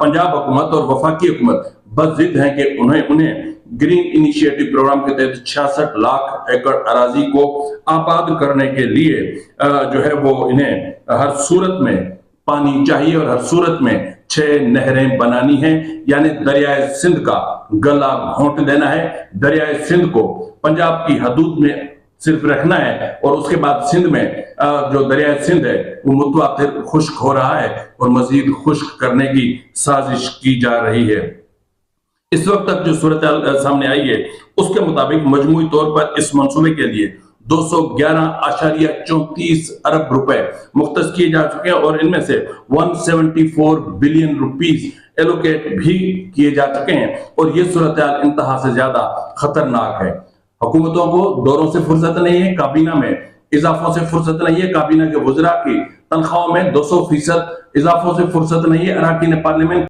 पंजाब हुकूमत और वफाकी हुकूमत बज़िद हैं कि उन्हें ग्रीन इनिशिएटिव प्रोग्राम के तहत 66 लाख एकड़ अराजी को आबाद करने के लिए जो है वो इन्हें हर सूरत में पानी चाहिए और हर सूरत में 6 नहरें बनानी है, यानी दरियाए सिंध का गला घोंट देना है। दरियाए सिंध को पंजाब की हदूद में सिर्फ रखना है और उसके बाद सिंध में जो दरियाए सिंध है वो मुतवातिर खुश्क हो रहा है और मजीद खुश्क करने की साजिश की जा रही है। इस वक्त तक जो सूरत सामने आई है उसके मुताबिक मजमूई तौर पर इस मंसूबे के लिए 211.34 अरब रुपए मुख्तस किए जा चुके हैं और इनमें से 174 बिलियन रुपीस एलोकेट भी किए जा चुके हैं और ये सूरत इंतहा से ज्यादा खतरनाक है। हुकूमतों को दौरों से फुर्सत नहीं है, काबीना में इजाफों से फुर्सत नहीं है, काबीना के वज़रा की तनख्वाहों में 200% इजाफों से फुर्सत नहीं है, अरकान पार्लियामेंट